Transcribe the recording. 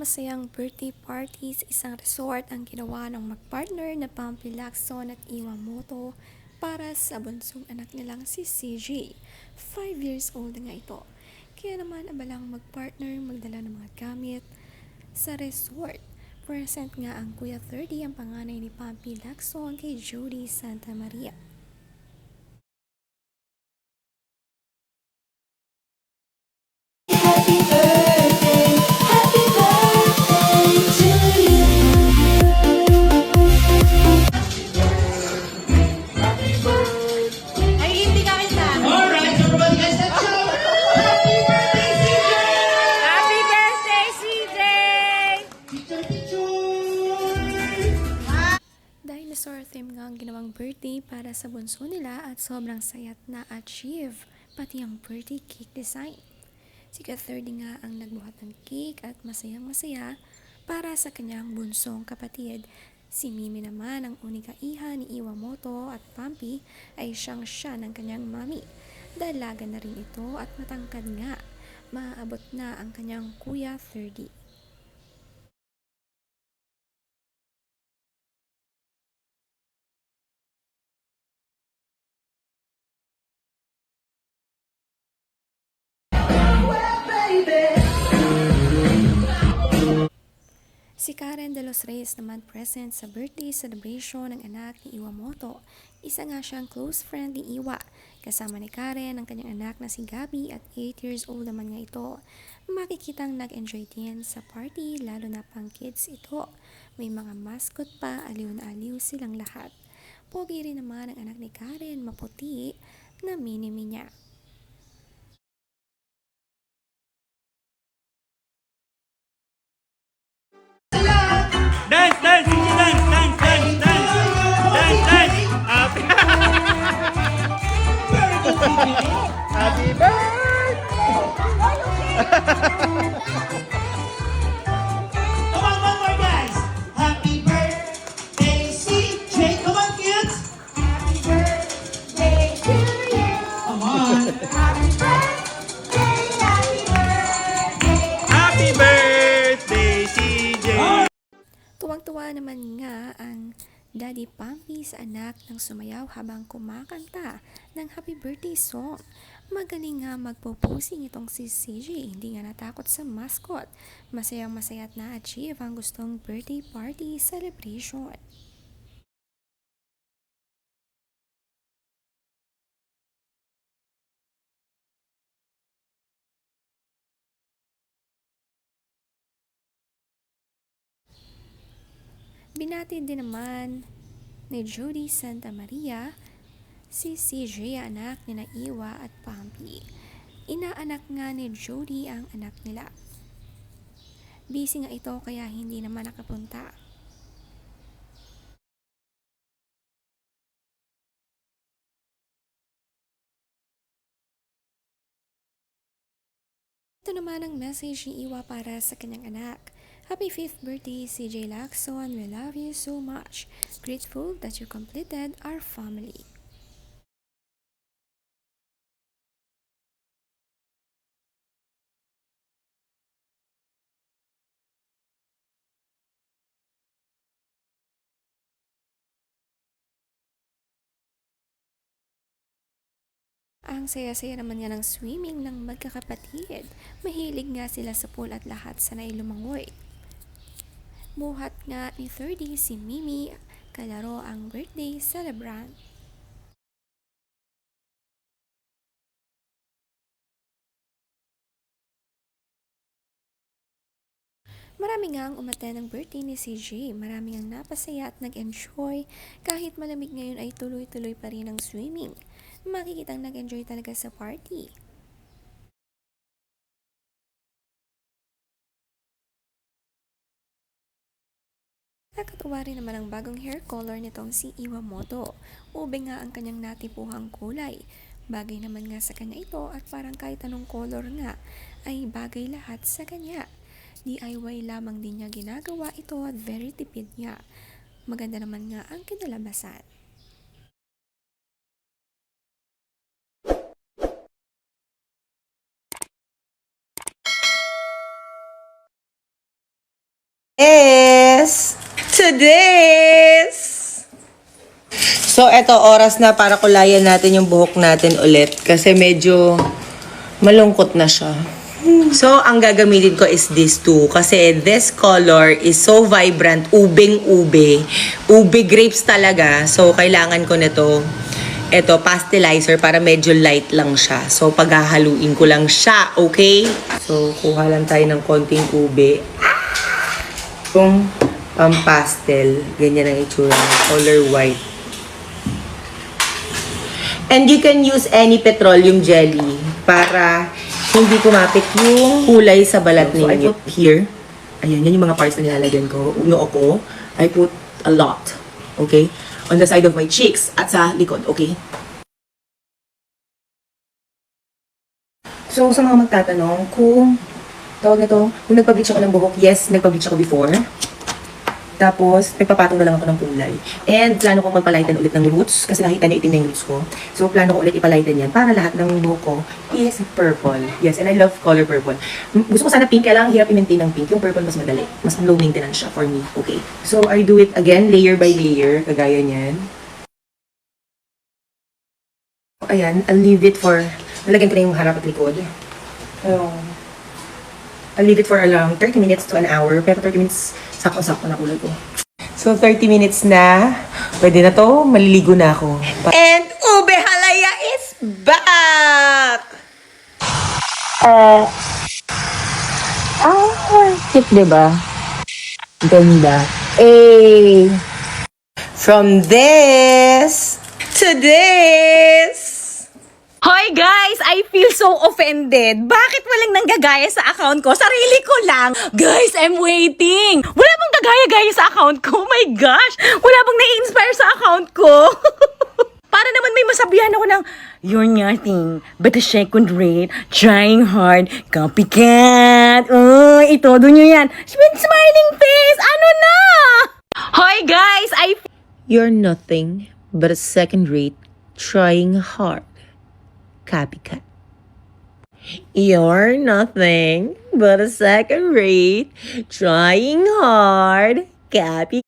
masayang birthday party sa isang resort ang ginawa ng magpartner na Pampi Lacson at Iwamoto para sa bunsong anak nilang si CJ. 5 years old na nga ito. Kaya naman abalang magpartner magdala ng mga gamit sa resort. Present nga ang Kuya 30 ang panganay ni Pampi Lacson kay Jody Santa Maria. Happy birthday to you. Ay, hindi ka kita. Alright, everybody guys, let's show! Happy birthday, CJ! Happy birthday, CJ! Picture, picture! Dinosaur theme nga ang ginawang birthday para sa bunso nila at sobrang sayat na achieve pati ang birthday cake design. Si Ka-30 nga ang nagbuhat ng cake at masayang masaya para sa kanyang bunsong kapatid. Si Mimi naman ang unika iha ni Iwamoto at Pampi ay siyang siya ng kanyang mami. Dalaga na rin ito at matangkad nga. Maaabot na ang kanyang Kuya 30. Si Karen De Los Reyes naman present sa birthday celebration ng anak ni Iwamoto. Isa nga siyang close friend ni Iwa. Kasama ni Karen ang kanyang anak na si Gabi at 8 years old naman nga ito. Makikitang nag-enjoy din sa party lalo na pang kids ito. May mga mascot pa, aliw na aliw silang lahat. Pogi rin naman ang anak ni Karen, maputi na mini-mi niya. Dance, dance, dance, dance, dance, dance, dance, dance. Happy, happy birthday. Come on, one more guys! Happy birthday, CJ! Come on, kids! Happy birthday to you. Come on! Happy birthday, happy birthday. Happy birthday, CJ. Tuwang-tuwa naman nga ang Daddy Pampi sa anak ng sumayaw habang kumakanta ng happy birthday song. Magaling nga magpo-posing itong si CJ, hindi nga natakot sa mascot. Masayang masaya at na-achieve ang gustong birthday party celebration. Binati din naman ni Jody Santa Maria si CJ, anak ni Iwa at Pampi. Inaanak nga ni Jody ang anak nila. Busy nga ito kaya hindi naman nakapunta. Ito naman ang message ni Iwa para sa kanyang anak. Happy 5th birthday, CJ Lacson. We love you so much. Grateful that you completed our family. Ang saya-saya naman nga ng swimming ng magkakapatid. Mahilig nga sila sa pool at lahat sanay lumangoy. Buhat nga ni 30 si Mimi, kalaro ang birthday celebrant. Marami nga ang umaten ng birthday ni CJ. Marami ang napasaya at nag-enjoy. Kahit malamig ngayon ay tuloy-tuloy pa rin ang swimming. Makikitang nag-enjoy talaga sa party. Nakatuwa rin naman ang bagong hair color nitong si Iwamoto. Ube nga ang kanyang natipuhang kulay. Bagay naman nga sa kanya ito at parang kahit anong color nga ay bagay lahat sa kanya. DIY lamang din niya ginagawa ito at very tipid niya. Maganda naman nga ang kinalabasan. Yes! Today's! So, eto, oras na para kulayan natin yung buhok natin ulit. Kasi medyo malungkot na siya. So, ang gagamitin ko is this too. Kasi this color is so vibrant. Ubing-ube. Ube grapes talaga. So, kailangan ko nito. Ito, pastelizer para medyo light lang siya. So, paghahaluin ko lang siya. Okay? So, kuha lang tayo ng konting ube. Kung pastel, ganyan ang itsura. Color white. And you can use any petroleum jelly para hindi kumapit yung kulay sa balat ninyo. So, I put here. Ayan, yan yung mga parts na nilalagyan ko. Noo ko, I put a lot. Okay? On the side of my cheeks at sa likod. Okay? So, sa mga magtatanong kung tawag na to, kung nagpa-bleach ako ng buhok, yes, nagpa-bleach ako before. Tapos, nagpapatong na lang ako ng kulay. And, plano kong magpalighten ulit ng roots kasi nakita niyo itim na yung roots ko. So, plano ko ulit ipalighten yan para lahat ng buhok ko is purple. Yes, and I love color purple. Gusto ko sana pink, kaya lang hirap i-maintain ng pink. Yung purple mas madali. Mas low maintenance siya for me. Okay. So, I do it again, layer by layer, kagaya niyan. Ayan, I'll leave it for, nalagyan ko na yung harap at likod. I'll leave it for around 30 minutes to an hour. Pero 30 minutes, sakto-sakto na kulay ko. So, 30 minutes na. Pwede na to. Maliligo na ako. And Ube Halaya is back! Cute, diba? Ganda. From this to this. Hoy guys, I feel so offended. Bakit walang nanggagaya sa account ko? Sarili ko lang. Guys, I'm waiting. Wala bang gagaya-gaya sa account ko? Oh my gosh, wala bang nai-inspire sa account ko? Para naman may masabihan ako ng, you're nothing but a second rate, trying hard, copycat. Itodo nyo yan. Smiling face, ano na? Hoy guys, You're nothing but a second rate, trying hard. Copycat. You're nothing but a second rate, trying hard. Copycat.